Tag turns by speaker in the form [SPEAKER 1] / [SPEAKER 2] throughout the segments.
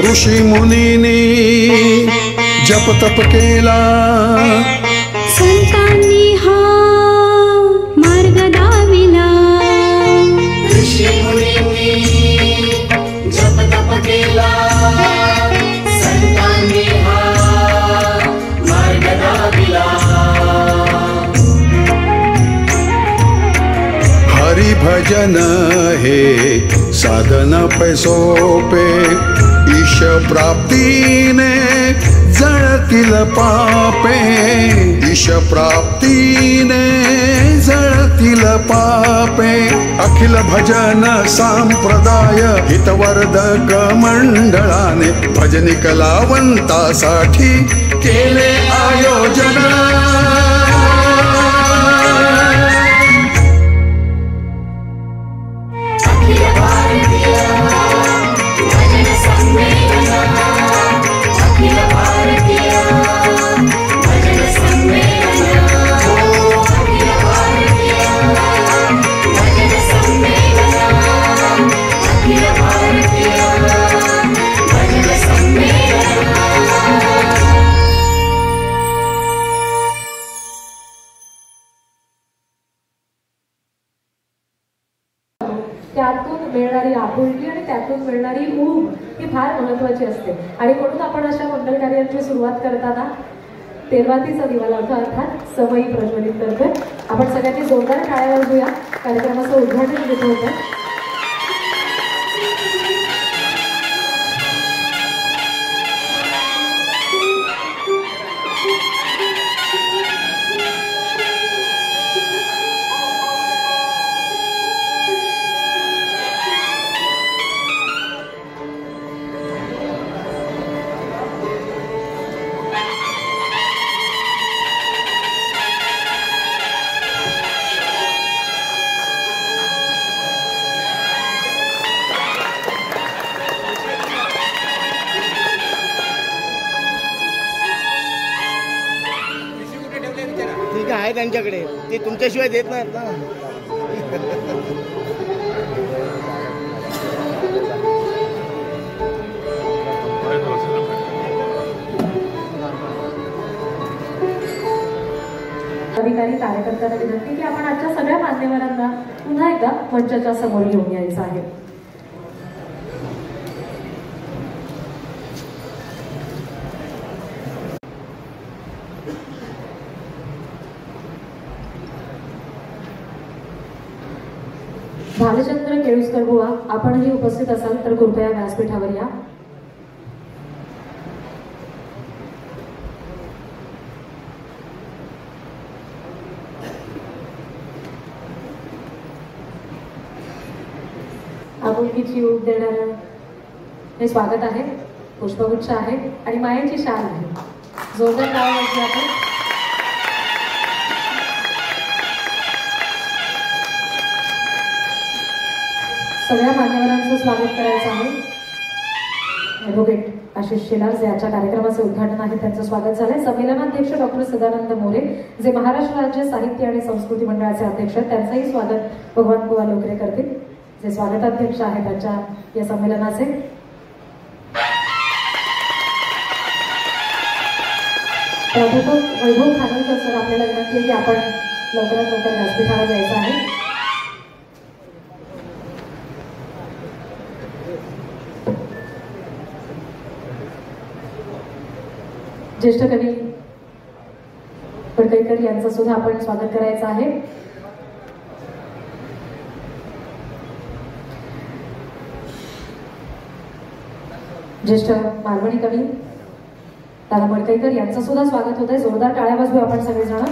[SPEAKER 1] ऋषी मुनींनी जप तप केला,
[SPEAKER 2] संतांनी हा मार्ग दाविला।
[SPEAKER 3] ऋषी मुनींनी जप तप केला, संतांनी हा मार्ग दाविला।
[SPEAKER 1] हरि भजन हे साधन पैसोपे, ईश प्राप्तीने जळतील पापे, ईश प्राप्तीने जळतील पापे। अखिल भजन संप्रदाय हितवर्धक मंडळाने भजनी कलावंतासाठी केले आयोजन।
[SPEAKER 4] त्यातून मिळणारी आपुलकी आणि त्यातून मिळणारी ऊब ही फार महत्त्वाची असते। आणि म्हणून आपण अशा मंगल कार्यांची सुरुवात करताना तेरवातीचा दिवा लावतो, अर्थात समई प्रज्वलित करतोय। आपण सगळ्यांनी जोरदार टाळ्या वाजवूया, कार्यक्रमाचं उद्घाटन घेतो होतं।
[SPEAKER 5] ठीक आहे त्यांच्याकडे, ते तुमच्याशिवाय देत नाहीत ना।
[SPEAKER 4] अधिकारी कार्यकर्त्यांना विनंती की आपण आजच्या सगळ्या मान्यवरांना पुन्हा एकदा मंचाच्या समोर घेऊन यायचं आहे। भालचंद्र केळुसकर बुवा, आपणही उपस्थित असाल तर कृपया व्यासपीठावर या। आपुलकीची ऊब देणारं हे स्वागत आहे, पुष्पगुच्छ आहे आणि मायेची शाल आहे। जोरदार टाळ्या वाजवूया आपण। सगळ्या मान्यवरांचं स्वागत करायचं आहे। ॲडव्होकेट आशिष शेलार जे आजच्या कार्यक्रमाचे उद्घाटन आहे त्यांचं स्वागत झालंय। संमेलनाध्यक्ष डॉक्टर सदानंद मोरे जे महाराष्ट्र राज्य साहित्य आणि संस्कृती मंडळाचे अध्यक्ष, त्यांचंही स्वागत भगवान बुवा लोकरे करतील जे स्वागताध्यक्ष आहेत त्यांच्या या संमेलनाचे। प्राध्यापक वैभव खानोलकर सर, आपल्याला विनंती आहे की आपण लवकरात लवकर व्यासपीठावर जायचं आहे। ज्येष्ठ कवी पडकईकर यांचं सुद्धा आपण स्वागत करायचं आहे। ज्येष्ठ मालवणी कवी दादा पडकईकर यांचं सुद्धा स्वागत होत आहे। जोरदार टाळ्या वाजवूया आपण सगळेजण।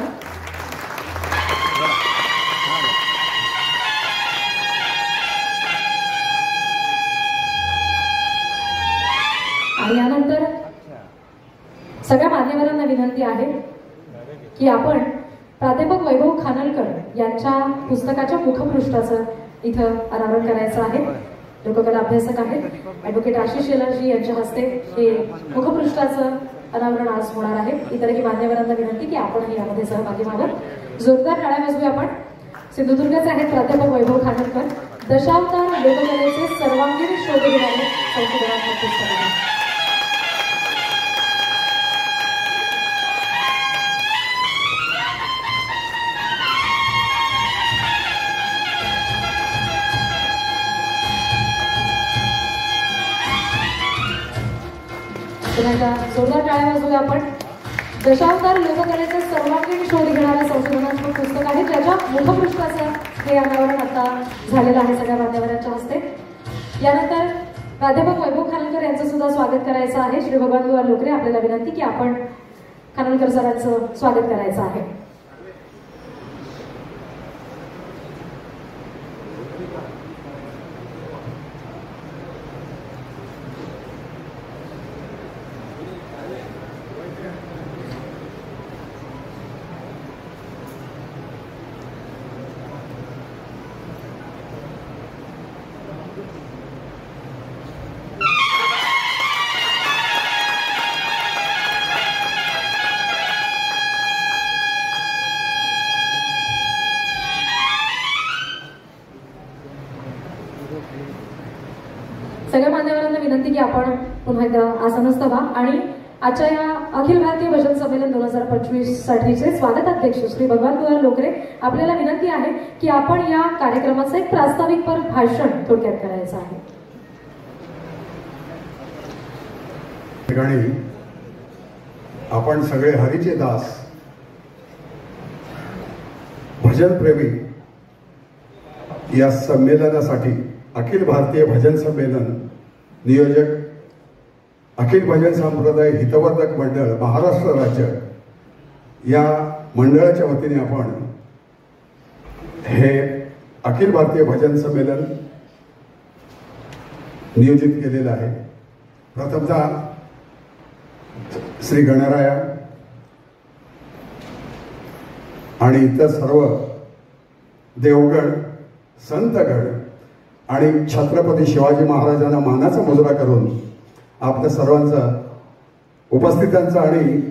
[SPEAKER 4] आणि यानंतर सगळ्या मान्यवरांना विनंती आहे की आपण प्राध्यापक वैभव खानोलकर यांच्या पुस्तकाच्या मुखपृष्ठाचं इथं अनावरण करायचं आहे। लोककला अभ्यासक आहेत ॲडव्होकेट आशिष शेलारजी यांच्या हस्ते हे मुखपृष्ठाचं अनावरण आज होणार आहे। इतरही मान्यवरांना विनंती की आपणही यामध्ये सहभागी व्हावं। जोरदार टाळ्या वाजवूया आपण। सिंधुदुर्गचे आहेत प्राध्यापक वैभव खानोलकर, दशावतार लोककलेचे सर्वांगीण शोध घेणारे संशोधनात्मक पुस्तक आहे. जोरदार टाळ्या वाजवूया आपण. दशावतार लोककलेचे सर्वांगीण शोध घेणारं संशोधनात्मक पुस्तक आहे, ज्याच्या मुखपृष्ठाचं हे अनावरण आता झालेलं आहे सगळ्या मान्यवरांच्या हस्ते. यानंतर प्राध्यापक वैभव खानोलकर यांचं सुद्धा स्वागत करायचं आहे. श्री भगवान बुवा लोकरे, आपल्याला विनंती की आपण खानोलकर सरांचं स्वागत करायचं आहे. सगळ्या मान्यवरांना विनंती की आपण पुन्हा एकदा आसनस्थ व्हा आणि आजच्या या अखिल भारतीय भजन संमेलन 2025 साठीचे स्वागताध्यक्ष श्री भगवान बुवा लोकरे, आपल्याला विनंती आहे की आपण या कार्यक्रमाचं एक प्रास्ताविकपर भाषण थोडक्यात करायचं आहे.
[SPEAKER 1] ठिकाणी आपण सगळे हरीचे दास, भजन प्रेमी या संमेलनासाठी अखिल भारतीय भजन संमेलन नियोजक अखिल भजन संप्रदाय हितवर्धक मंडळ महाराष्ट्र राज्य या मंडळाच्या वतीने आपण हे अखिल भारतीय भजन संमेलन नियोजित केलेलं आहे. प्रथमतः श्री गणराया आणि इतर सर्व देवगण, संतगण आणि छत्रपती शिवाजी महाराजांना मानाचा मुजरा करून आपल्या सर्वांचं, उपस्थितांचं आणि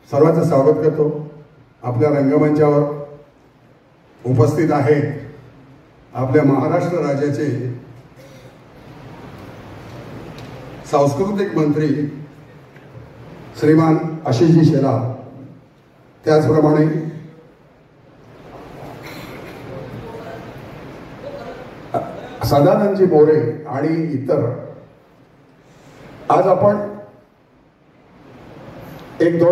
[SPEAKER 1] सर्वांचं स्वागत करतो. आपल्या रंगमंचावर उपस्थित आहेत आपल्या महाराष्ट्र राज्याचे सांस्कृतिक मंत्री श्रीमान आशिषजी शेलार, त्याचप्रमाणे सदानंदजी मोरे आणि इतर. आज आपण एक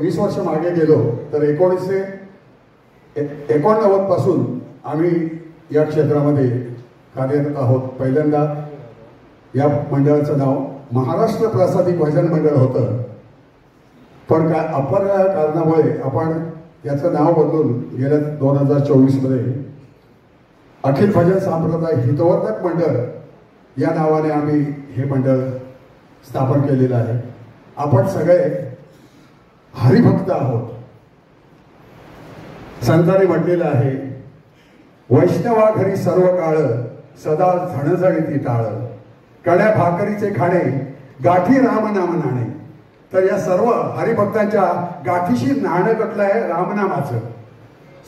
[SPEAKER 1] 20 वर्ष मागे गेलो तर 1989 पासून आम्ही या क्षेत्रामध्ये कार्यरत आहोत. पहिल्यांदा या मंडळाचं नाव महाराष्ट्र प्रासादिक भजन मंडळ होतं, पण काय अपघात कारणामुळे आपण याचं नाव बदलून गेल्या 2024 मध्ये अखिल भजन संप्रदाय हितवर्धक मंडळ या नावाने आम्ही हे मंडळ स्थापन केलेलं आहे. आपण सगळे हरिभक्त आहोत. संतांनी म्हटलेलं आहे, वैष्णवा घरी सर्व काळ सदा झणझणीती टाळ, कड्या भाकरीचे खाणे गाठी राम नाम नाणे. तर या सर्व हरिभक्तांच्या गाठीशी नाणं कटलं आहे रामनामाचं.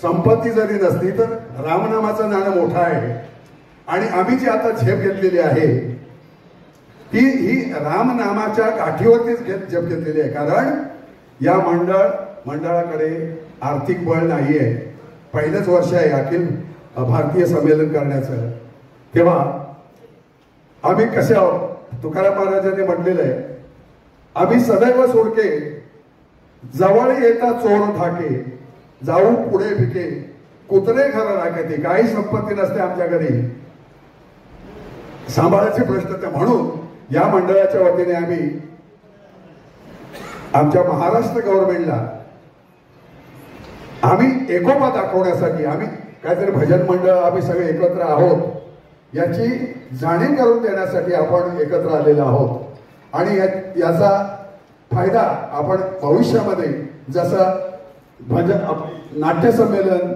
[SPEAKER 1] संपत्ती जरी नसली तर रामनामाचं नाणं मोठं आहे. आणि आम्ही जी आता झेप घेतलेली आहे ही रामनामाच्या गाठीवरतीच झेप घेतलेली आहे. कारण या मंडळाकडे आर्थिक बळ नाहीये. पहिलंच वर्ष आहे अखिल भारतीय संमेलन करण्याचं. तेव्हा आम्ही कसे आहोत, तुकाराम महाराजांनी म्हटलेलं आहे, आम्ही सदैव सोडके जवळ येता चोर धाके, जाऊ पुढे भिके कुत्रे घर राखते. काही संपत्ती नसते आमच्या घरी, सांभाळायचे प्रश्न. ते म्हणून या मंडळाच्या वतीने आम्ही आमच्या महाराष्ट्र गव्हर्नमेंटला आम्ही एकोपा दाखवण्यासाठी, आम्ही काहीतरी भजन मंडळ आम्ही सगळे एकत्र आहोत याची जाणीव करून देण्यासाठी आपण एकत्र आलेलो आहोत. आणि याचा फायदा आपण भविष्यामध्ये जसं भजन नाट्य संमेलन,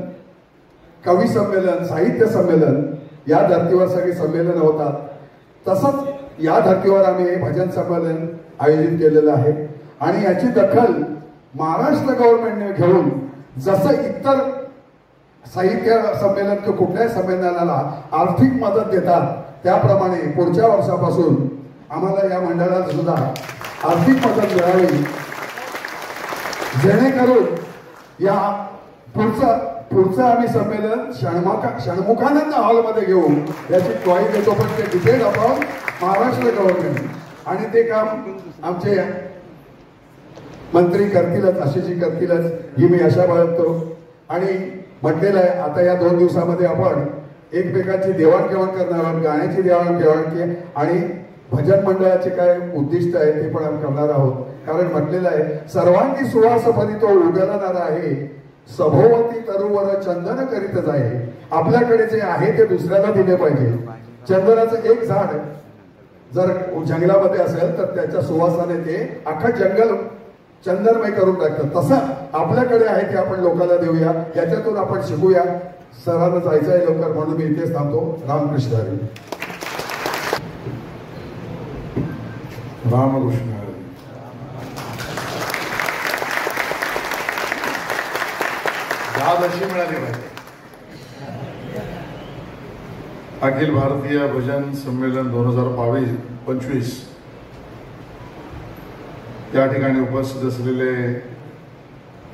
[SPEAKER 1] कवी संमेलन, साहित्य संमेलन या धर्तीवर सगळी संमेलन होतात, तसंच या धर्तीवर आम्ही हे भजन संमेलन आयोजित केलेलं आहे. आणि याची दखल महाराष्ट्र गव्हर्नमेंटने घेऊन जसं इतर साहित्य संमेलन किंवा कुठल्याही संमेलनाला आर्थिक मदत देतात, त्याप्रमाणे पुढच्या वर्षापासून आम्हाला या मंडळाला सुद्धा आर्थिक मदत मिळावी, जेणेकरून या पुढचं आम्ही संमेलन षण्मुखानंद हॉलमध्ये घेऊ याची ग्वाही देतो. पण ते डिपेंड अपॉन महाराष्ट्र गव्हर्नमेंट आणि ते काम आमचे मंत्री करतीलच, आशिषजी करतीलच ही मी आशा बाळगतो. आणि म्हटलेलं आहे आता या 2 दिवसामध्ये आपण एकमेकांची देवाणघेवाण करणार आहोत, गाण्याची देवाणघेवाण आणि भजन मंडळाचे काय उद्दिष्ट आहे ते पण आम्ही करणार आहोत. कारण म्हटलेलं आहे सर्वांगी सुवास फलितो उगलणारा आहे, सभोवती तरुवर चंदन करीतच आहे. आपल्याकडे जे आहे ते दुसऱ्याला दिले पाहिजे. चंदनाचं एक झाड जर जंगलामध्ये असेल तर त्याच्या सुवासाने ते अख्खं जंगल चंदनमय करून टाकतं. तसं आपल्याकडे आहे ते आपण लोकांना देऊया, याच्यातून आपण शिकूया. सरांना जायचं आहे लवकर म्हणून मी इथेच थांबतो. रामकृष्ण हरी.
[SPEAKER 6] रामकृष्ण हरी. दाद अशी मिळाली पाहिजे. अखिल भारतीय भजन संमेलन 2025 या ठिकाणी उपस्थित असलेले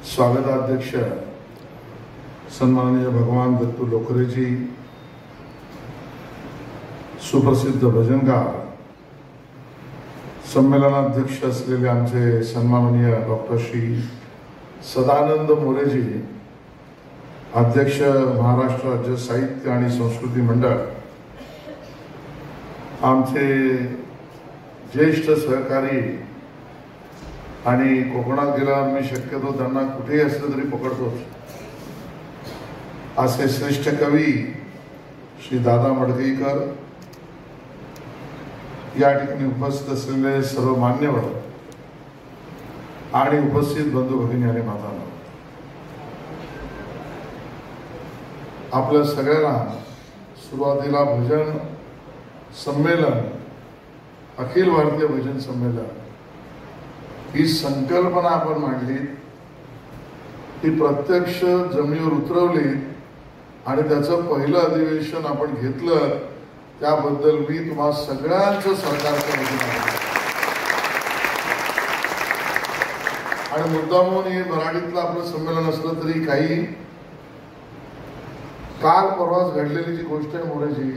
[SPEAKER 6] स्वागताध्यक्ष सन्माननीय भगवान दत्तू लोकरेजी, सुप्रसिद्ध भजनकार, संमेलनाध्यक्ष असलेले आमचे सन्माननीय डॉक्टर श्री सदानंद मोरेजी, अध्यक्ष महाराष्ट्र राज्य साहित्य आणि संस्कृती मंडळ, आमचे ज्येष्ठ सहकारी आणि कोकणात गेल्यावर मी शक्यतो त्यांना कुठेही असलं तरी पकडतोच असे श्रेष्ठ कवी श्री दादा मडगईकर, या ठिकाणी उपस्थित असलेले सर्व मान्यवर आणि उपस्थित बंधू भगिनी आणि मातांनो, आपल्या सगळ्यांना सुरुवातीला भजन संमेलन, अखिल भारतीय भजन संमेलन ही संकल्पना आपण मांडली, ती प्रत्यक्ष जमिनीवर उतरवली आणि त्याचं पहिलं अधिवेशन आपण घेतलं, त्याबद्दल मी तुम्हा सगळ्यांचं सरकारचं अभिनंदन. आणि मुद्दामून हे मराठीतलं आपलं संमेलन असलं तरी काही काल परवाच घडलेली जी गोष्ट आहे मोरेजी,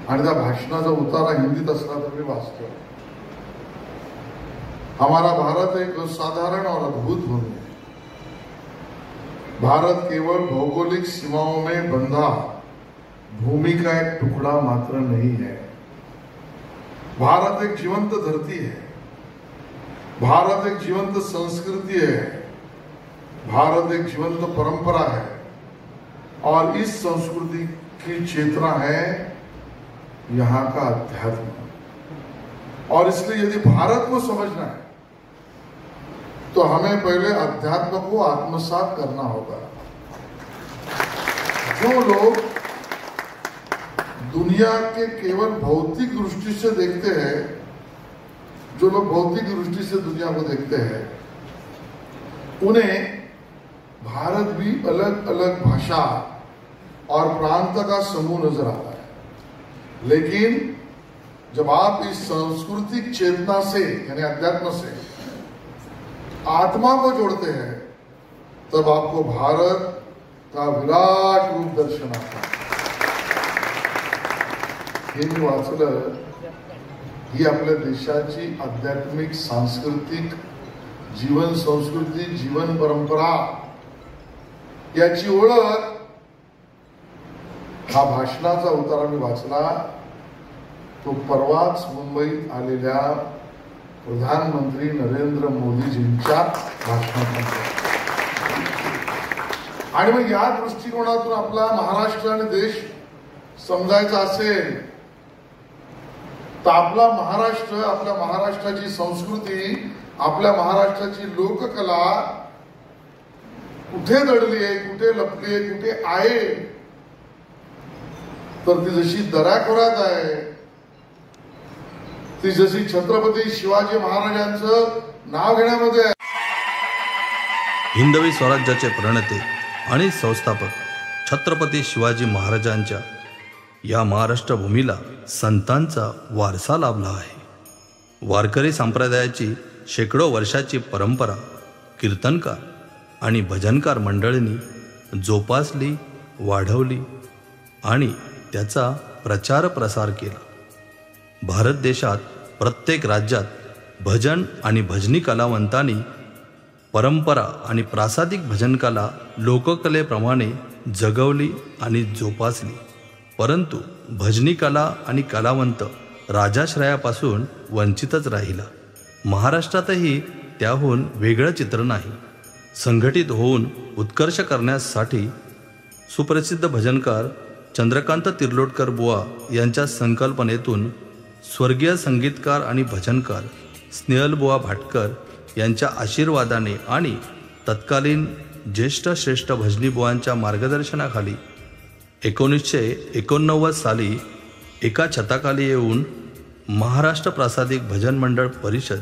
[SPEAKER 6] आणि त्या भाषणाचा उतारा हिंदीत असला तर मी वाचतो. हमारा भारत एक असाधारण और अद्भुत भूमि है. भारत केवल भौगोलिक सीमाओं में बंधा भूमि का एक टुकड़ा मात्र नहीं है. भारत एक जीवंत धरती है, भारत एक जीवंत संस्कृति है, भारत एक जीवंत परंपरा है और इस संस्कृति की चेतना है यहाँ का अध्यात्म. और इसलिए यदि भारत को समझना है तो हमें पहले अध्यात्म को आत्मसात करना होगा. जो लोग दुनिया के केवल भौतिक दृष्टि से देखते हैं, जो लोग भौतिक दृष्टि से दुनिया को देखते हैं, उन्हें भारत भी अलग अलग भाषा और प्रांत का समूह नजर आता है. लेकिन जब आप इस सांस्कृतिक चेतना से यानी अध्यात्म से आत्मा को जोड़ते हैं, तब आपको भारत का विराट रूप दर्शन आता है. हे मी वाचलं, ही आपल्या देशाची आध्यात्मिक सांस्कृतिक जीवन संस्कृती, जीवन परंपरा याची ओळख हा भाषणाचा उतारा मी वाचला. तो परवाच मुंबईत आलेल्या प्रधानमंत्री नरेंद्र मोदीजींच्या भाषणात. आणि मग या दृष्टिकोनातून आपला महाराष्ट्र आणि देश समजायचा असेल तर आपला महाराष्ट्र, आपल्या महाराष्ट्राची संस्कृती, आपल्या महाराष्ट्राची लोककला कुठे दडली आहे, कुठे लपली आहे, कुठे आहे, तर ती जशी दऱ्याखोऱ्यात आहे, ती जशी छत्रपती शिवाजी महाराजांचं नाव घेण्यामध्ये आहे.
[SPEAKER 7] हिंदवी स्वराज्याचे प्रणेते आणि संस्थापक छत्रपती शिवाजी महाराजांच्या या महाराष्ट्र भूमीला संतांचा वारसा लाभला आहे. वारकरी संप्रदायाची शेकडो वर्षाची परंपरा कीर्तनकार आणि भजनकार मंडळींनी जोपासली, वाढवली आणि त्याचा प्रचार प्रसार केला. भारत देशात प्रत्येक राज्यात भजन आणि भजनी कलावंतांनी परंपरा आणि प्रासादिक भजनकला लोककलेप्रमाणे जगवली आणि जोपासली. परंतु भजनी कला आणि कलावंत राजाश्रयापासून वंचितच राहिला. महाराष्ट्रातही त्याहून वेगळं चित्र नाही. संघटित होऊन उत्कर्ष करण्यासाठी सुप्रसिद्ध भजनकार चंद्रकांत तिर्लोटकर बुवा यांच्या संकल्पनेतून स्वर्गीय संगीतकार आणि भजनकार स्नेहलबुवा भाटकर यांच्या आशीर्वादाने आणि तत्कालीन ज्येष्ठ श्रेष्ठ भजनी बुवांच्या मार्गदर्शनाखाली 1989 साली एका छताखाली येऊन महाराष्ट्र प्रासादिक भजन मंडळ परिषद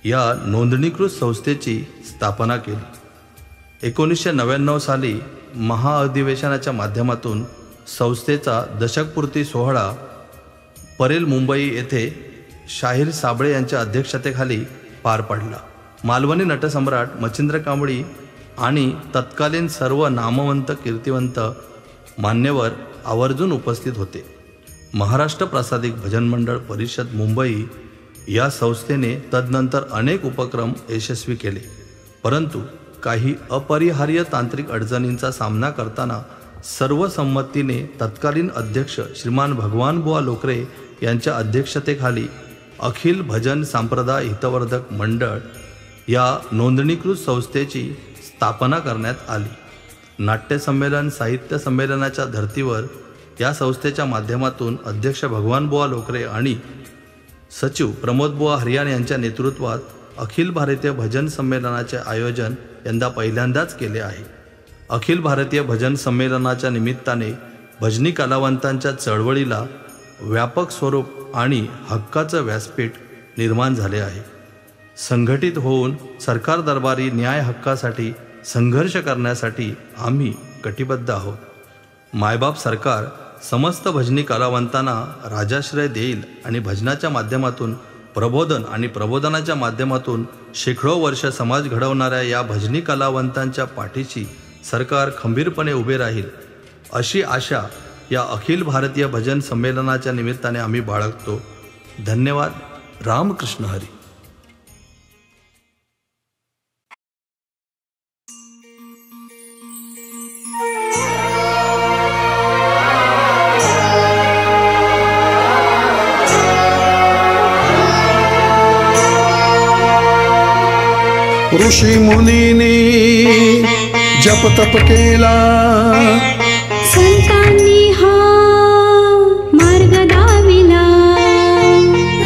[SPEAKER 7] या नोंदणीकृत संस्थेची स्थापना केली. 1999 साली महाअधिवेशनाच्या माध्यमातून संस्थेचा दशकपूर्ती सोहळा परेल मुंबई येथे शाहीर साबळे यांच्या अध्यक्षतेखाली पार पडला. मालवणी नटसम्राट मच्छिंद्र कांबळी आणि तत्कालीन सर्व नामवंत कीर्तिवंत मान्यवर आवर्जून उपस्थित होते. महाराष्ट्र प्रासादिक भजन मंडळ परिषद मुंबई या संस्थेने तदनंतर अनेक उपक्रम यशस्वी केले. परंतु काही अपरिहार्य तांत्रिक अडचणींचा सामना करताना सर्वसंमतीने तत्कालीन अध्यक्ष श्रीमान भगवानबुवा लोकरे यांच्या अध्यक्षतेखाली अखिल भजन संप्रदाय हितवर्धक मंडळ या नोंदणीकृत संस्थेची स्थापना करण्यात आली. नाट्यसंमेलन साहित्य संमेलनाच्या धर्तीवर या संस्थेच्या माध्यमातून अध्यक्ष भगवानबुवा लोकरे आणि सचिव प्रमोदबुवा हरियाण यांच्या नेतृत्वात अखिल भारतीय भजन संमेलनाचे आयोजन यंदा पहिल्यांदाच केले आहे. अखिल भारतीय भजन संमेलनाच्या निमित्ताने भजनी कलावंतांच्या चळवळीला व्यापक स्वरूप आणि हक्काचं व्यासपीठ निर्माण झाले आहे. संघटित होऊन सरकार दरबारी न्याय हक्कासाठी संघर्ष करण्यासाठी आम्ही कटिबद्ध आहोत. मायबाप सरकार समस्त भजनी कलावंतांना राजाश्रय देईल आणि भजनाच्या माध्यमातून प्रबोधन आणि प्रबोधनाच्या माध्यमातून शेकडो वर्ष समाज घडवणाऱ्या या भजनी कलावंतांच्या पाठीशी सरकार खंबीरपणे उभे राहील अशी आशा या अखिल भारतीय भजन संमेलनाच्या निमित्ताने आम्ही बाळगतो. धन्यवाद. रामकृष्ण हरी.
[SPEAKER 1] ऋषी मुनींनी जप तप केला,
[SPEAKER 2] संतांनी हा मार्ग दाविला.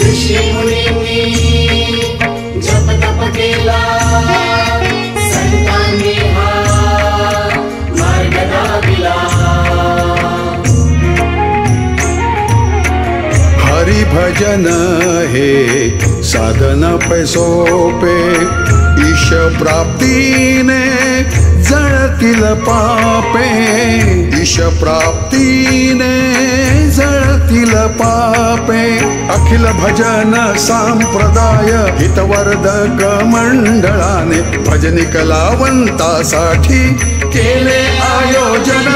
[SPEAKER 3] ऋषी मुनींनी जप तप केला, संतांनी हा मार्ग दाविला.
[SPEAKER 1] हरि भजन हे साधन पैसोपे, ईश प्राप्तीने जळतील पापे. ईश प्राप्तीने जळतील पापे. अखिल भजन संप्रदाय हितवर्धक मंडळाने भजनी कलावंतासाठी केले आयोजन.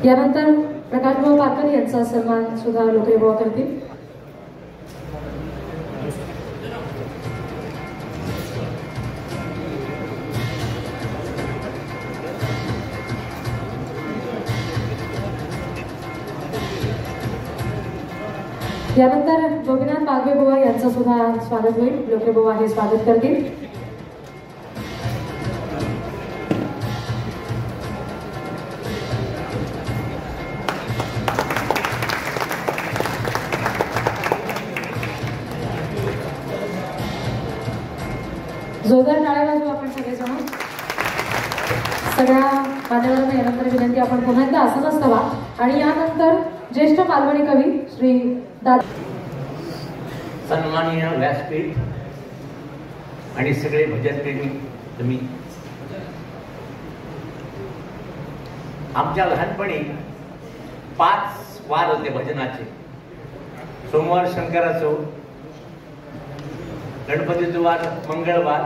[SPEAKER 4] यानंतर प्रकाशभाऊ पारकर यांचा सन्मान सुद्धा लोकरेबुवा करतील. यानंतर गोपीनाथ बागवे बुवा यांचं सुद्धा स्वागत होईल. लोके बुवा हे स्वागत करतील. जोरदार टाळ्या वाजवू आपण सगळेजण. सगळ्या मान्यवरांना यानंतर विनंती आपण पुन्हा एकदा आसनच व्हा आणि यानंतर ज्येष्ठ मालवणी कवी श्री
[SPEAKER 8] सन्माननीय व्यासपीठ आणि सगळे भजनप्रेमी तुम्ही, आमच्या लहानपणी 5 वार होते भजनाचे. सोमवार शंकराचो, गणपतीचो वार मंगळवार,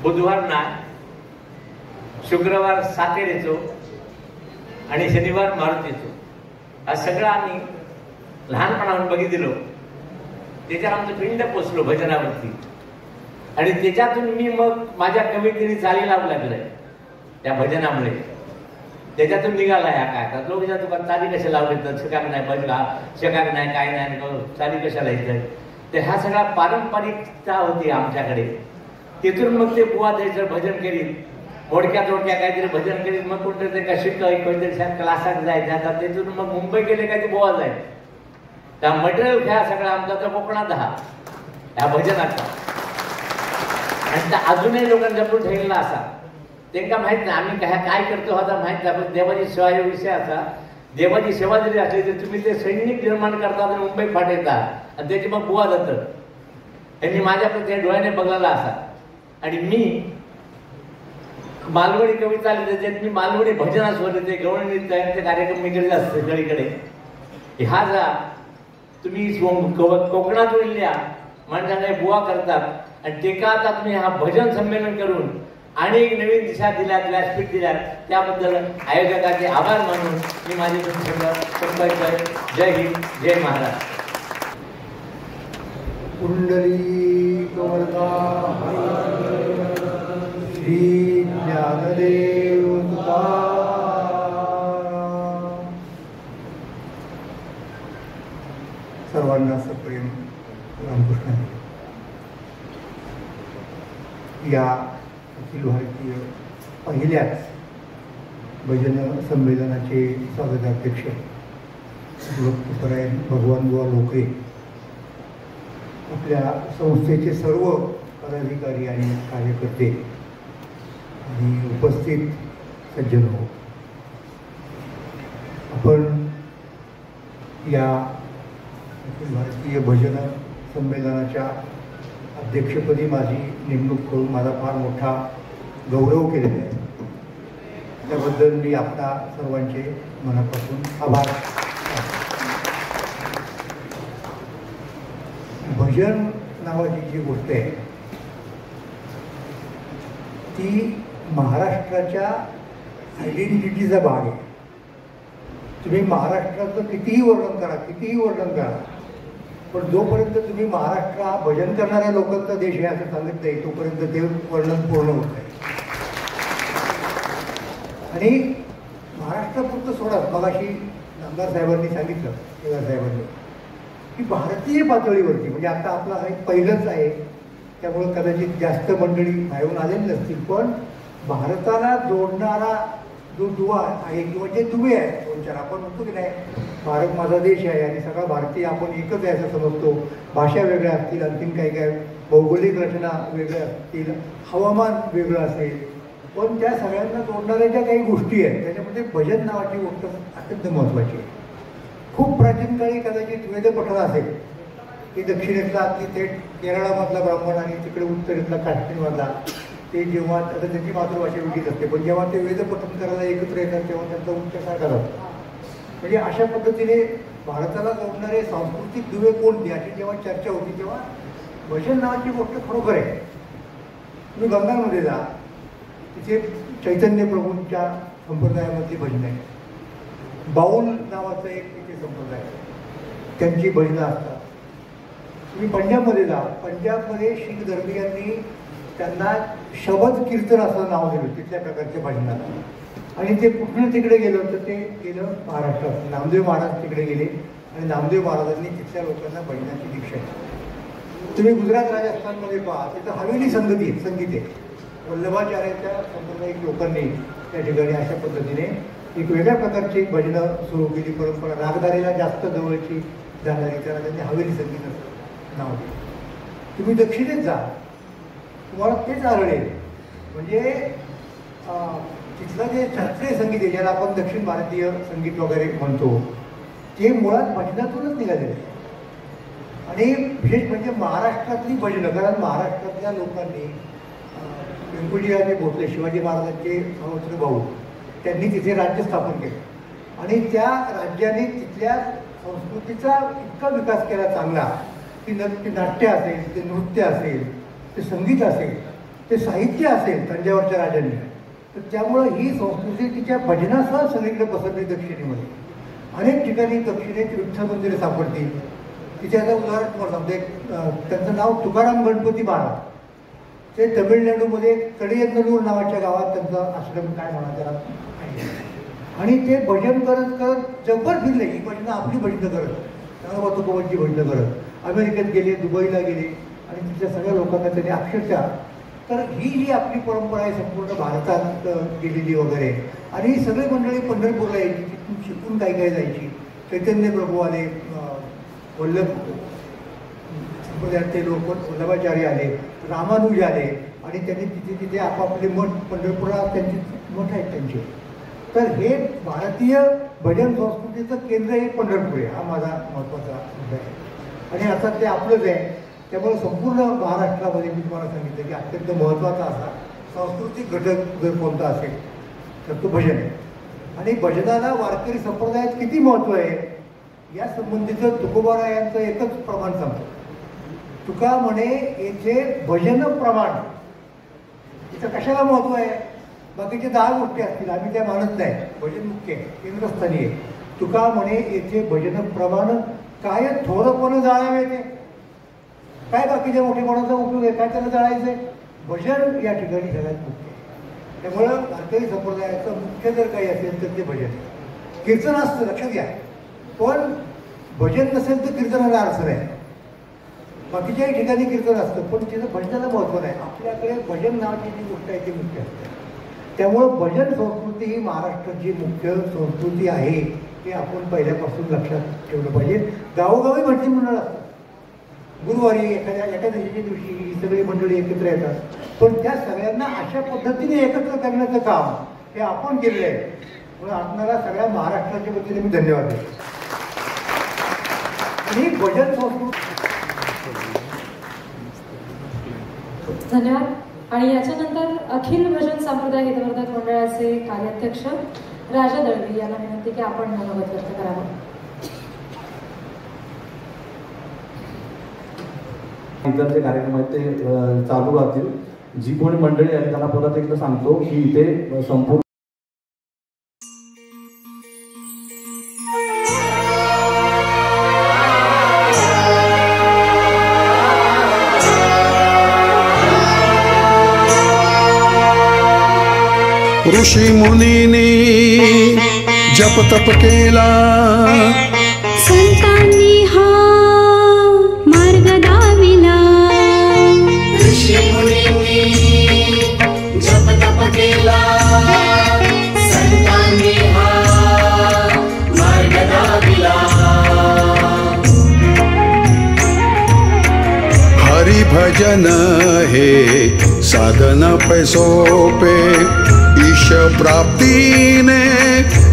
[SPEAKER 8] बुधवार नाय, शुक्रवार सातेरेचो आणि शनिवार मारुतीचो. हा सगळं आम्ही लहानपणाहून बघितलो. त्याच्यावर आमचं पिंड पोचलो भजनावरती आणि त्याच्यातून मी मग माझ्या कवितेने चाली लावू लागलंय त्या भजनामुळे. त्याच्यातून निघाला ह्या काय लोक तुका चाली कशा लावले तर शकाक नाही बजला, शकाक नाही काय नाही, चाली कशाला येत. तर ह्या सगळ्या पारंपरिकता होती आमच्याकडे. तिथून मग ते बुवा द्यायचं भजन करीत, मोडक्या तोडक्या काहीतरी भजन करीत, मग कुठे काय शिकत कोणतरी क्लासात जायचं. आता तिथून मग मुंबई गेले काय ते बुवा जायचं. त्या मटेरियल ह्या सगळा आमचा तर कोकणात ह्या भजनाचा आणि त्या अजूनही लोकांच्या पुढे ठेवलेला असा. त्यांना माहित नाही आम्ही काय करतो आता माहित नाही. पण देवाची सेवा हा विषय असा, देवाची सेवा जरी असली तर तुम्ही ते सैनिक निर्माण करतात आणि मुंबई फाटेतात आणि त्याची मग बुवा जातं. त्यांनी माझ्याकडे डोळ्याने बघायला असा. आणि मी मालवणी कविता लिहिते, त्यात मी मालवणी भजनास्वर ते गवळणी त्यांचे कार्यक्रम मी केलेले असते सगळीकडे. ह्या जा तुम्ही कोकणातून लिहा माणसाने बुवा करतात आणि ते का आता तुम्ही हा भजन संमेलन करून अनेक नवीन दिशा दिल्यात, व्यासपीठ दिल्यात, त्याबद्दल आयोजकाचे आभार मानून मी माझे संपर्क. जय हिंद, जय महाराज.
[SPEAKER 1] कुंडली श्री ज्ञानदेव सर्वांना सप्रेम रामकृष्ण. या अखिल भारतीय पहिल्याच भजन संमेलनाचे स्वागताध्यक्ष तुकाराम भगवानबुवा लोकरे, आपल्या संस्थेचे सर्व पदाधिकारी आणि कार्यकर्ते आणि उपस्थित सज्जन हो, आपण या अखिल भारतीय भजन संमेलनाच्या अध्यक्षपदी माझी नेमणूक करून माझा फार मोठा गौरव केलेला आहे. त्याबद्दल मी आपल्या सर्वांचे मनापासून आभार. भजन नावाची जी गोष्ट आहे ती महाराष्ट्राच्या आयडेंटिटीचा भाग आहे. तुम्ही महाराष्ट्राचं कितीही वर्णन करा पण जोपर्यंत तुम्ही महाराष्ट्र हा भजन करणाऱ्या लोकांचा देश आहे असं सांगितलं आहे तोपर्यंत ते वर्णन पूर्ण होत आहे. आणि महाराष्ट्रापुरतं सोडा, मगाशी नामदार साहेबांनी सांगितलं, केदार साहेबांनी, की भारतीय पातळीवरती म्हणजे आता आपला हे पहिलंच आहे त्यामुळं कदाचित जास्त मंडळी बाहेरून आलेली नसतील, पण भारताला जोडणारा जो दुवा आहे किंवा जे दुवे आहेत दोन चार, आपण म्हणतो की नाही भारत माझा देश आहे आणि सगळा भारतीय आपण एकच आहे असं समजतो. भाषा वेगळ्या असतील, आणखीन काही काय भौगोलिक रचना वेगळ्या असतील, हवामान वेगळं असेल, पण त्या सगळ्यांना जोडणाऱ्या ज्या काही गोष्टी आहेत त्याच्यामध्ये भजन नावाची गोष्ट अत्यंत महत्त्वाची आहे. खूप प्राचीन काळी कदाचित वेदपठण असेल की दक्षिणेतला की थेट केरळामधला ब्राह्मण आणि तिकडे उत्तरेतला काश्मीरमधला ते जेव्हा आता त्यांची मातृभाषा वेगळीच असते पण जेव्हा ते वेदपठण करायला एकत्र येतात तेव्हा त्यांचा उच्चार सारखा जातो. म्हणजे अशा पद्धतीने भारताला जोडणारे सांस्कृतिक दुवे कोणते अशी जेव्हा चर्चा होती तेव्हा भजन नावाची गोष्ट खरोखर आहे. तुम्ही बंगालमध्ये जा, तिथे चैतन्य प्रभूंच्या संप्रदायामधली भजन आहे. बाऊल नावाचं एक तिथे संप्रदाय आहे, त्यांची भजनं असतात. तुम्ही पंजाबमध्ये जा, पंजाबमध्ये शीख धर्मीयांनी त्यांना शबद कीर्तन असं नाव दिलं तिथल्या प्रकारच्या भजनाला. आणि ते कुठलं तिकडे गेलं तर ते गेलं महाराष्ट्रात. नामदेव महाराज तिकडे गेले
[SPEAKER 9] आणि नामदेव महाराजांनी तिथल्या लोकांना भजनाची दीक्षा दिली. तुम्ही गुजरात राजस्थानमध्ये पहा, तिथं हवेली संगीत आहे. वल्लभाचार्याच्या सांप्रदायिक लोकांनी त्या ठिकाणी अशा पद्धतीने एक वेगळ्या प्रकारची भजनं सुरू केली. परंपरा रागदारीला जास्त जवळची जाणारी, त्याला त्यांनी हवेली संगीत नाव दिलं. तुम्ही दक्षिणेत जा, तुम्हाला तेच आढळेल. म्हणजे तिथलं जे शास्त्रीय संगीत आहे, ज्याला आपण दक्षिण भारतीय संगीत वगैरे म्हणतो, ते मुळात भजनातूनच निघालेलं आहे. आणि विशेष म्हणजे महाराष्ट्रातली भजनं, कारण महाराष्ट्रातल्या लोकांनी व्यंकुजीराजे भोसले, शिवाजी महाराजांचे सहस्त्र भाऊ, त्यांनी तिथे राज्य स्थापन केलं आणि त्या राज्याने तिथल्या संस्कृतीचा इतका विकास केला चांगला की ते नाट्य असेल, ते नृत्य असेल, ते संगीत असेल, ते साहित्य असेल तंजावरच्या राजांनी. तर त्यामुळं ही संस्कृती तिच्या भजनासह सगळीकडे पसरली. दक्षिणेमध्ये अनेक ठिकाणी दक्षिणेत विठ्ठल मंदिरे सापडतील. तिच्याचं उदाहरण तुम्हाला सांगते, त्यांचं नाव तुकाराम गणपती महाराज. ते तमिळनाडूमध्ये कडियन्नलूर नावाच्या गावात त्यांचा आश्रम काय म्हणा त्याला आहे. आणि ते भजन करत करत जगभर फिरले. ही भजनं आपली भजनं करत, नानोबा तुकोबांची भजनं करत अमेरिकेत गेले, दुबईला गेले आणि तिथल्या सगळ्या लोकांना त्यांनी अक्षरशः. तर ही जी आपली परंपरा आहे संपूर्ण भारतात गेलेली वगैरे. आणि ही सगळी मंडळी पंढरपूरला यायची, तिथून शिकून काय जायची. चैतन्य प्रभू आले, वल्लभ संप्रदायातले लोक वल्लभाचार्य आले, रामानुज आले आणि त्यांनी तिथे आपापले मठ पंढरपुरात त्यांचे मठ आहेत त्यांचे. तर हे भारतीय भजन संस्कृतीचं केंद्र हे पंढरपूर आहे. हा माझा महत्त्वाचा मुद्दा आहे. आणि आता ते आपलंच आहे. त्यामुळे संपूर्ण महाराष्ट्रामध्ये मी तुम्हाला सांगितलं की अत्यंत महत्त्वाचा असा सांस्कृतिक घटक जर कोणता असेल तर तो भजन आहे. आणि भजनाला वारकरी संप्रदायात किती महत्त्व आहे या संबंधीचं तुकोबारायांचं एकच प्रमाण सांगतो. तुका म्हणे येथे भजन प्रमाण. इथं कशाला महत्त्व आहे? बाकीचे 10 गोष्टी असतील, आम्ही त्या मानत नाही. भजन मुख्य आहे, केंद्रस्थानी आहे. तुका म्हणे येथे भजन प्रमाण काय थोरपण जाळावे ते. काय बाकीच्या मोठेपणाचा उपयोग आहे? काय त्याला जाळायचं आहे? भजन या ठिकाणी सगळ्यात मुख्य आहे. त्यामुळं वारकरी संप्रदायाचं मुख्य जर काही असेल तर ते भजन. कीर्तन असतं, लक्षात घ्या, पण भजन नसेल तर कीर्तनाला अर्थ नाही. बाकीच्याही ठिकाणी कीर्तन असतं पण तिथं भजनाला महत्त्व नाही. आपल्याकडे भजन नावाची जी गोष्ट आहे ती मुख्य असते. त्यामुळं भजन संस्कृती ही महाराष्ट्राची मुख्य संस्कृती आहे हे आपण पहिल्यापासून लक्षात ठेवलं पाहिजे. गावोगावी भजनी मंडळ असतं. गुरुवारी एकादशीच्या दिवशी ही सगळी मंडळी एकत्र येतात. पण त्या सगळ्यांना अशा पद्धतीने एकत्र करण्याचं काम हे आपण केलेलं आहे. म्हणून आपणाला सगळ्या महाराष्ट्राच्या वतीने मी धन्यवाद देतो. आणि भजन संस्कृती
[SPEAKER 4] धन्यवाद. आणि याच्यानंतर अखिल भजन संप्रदाय हितवर्धक मंडळाचे कार्याध्यक्ष राजा दळवी यांना विनंती की आपण मनोगत व्यक्त करावं.
[SPEAKER 10] इतरचे कार्यक्रम आहेत ते चालू राहतील. जी कोणी मंडळी आहेत त्यांना परत एकदा सांगतो की इथे संपूर्ण
[SPEAKER 1] ऋषी मुनींनी जप तप केला,
[SPEAKER 2] संतांनी हा मार्ग दाविला.
[SPEAKER 3] ऋषी मुनींनी जप तप केला, संतांनी हा मार्ग दाविला.
[SPEAKER 1] हरि भजन हे साधन पैसोपे, ईश प्राप्तीने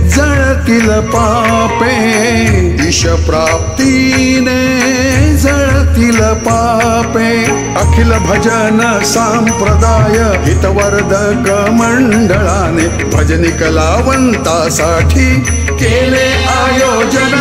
[SPEAKER 1] जळतील पापे. ईश प्राप्तीने जळतील पापे. अखिल भजन संप्रदाय हितवर्धक मंडळाने भजनी कलावंतासाठी केले आयोजन.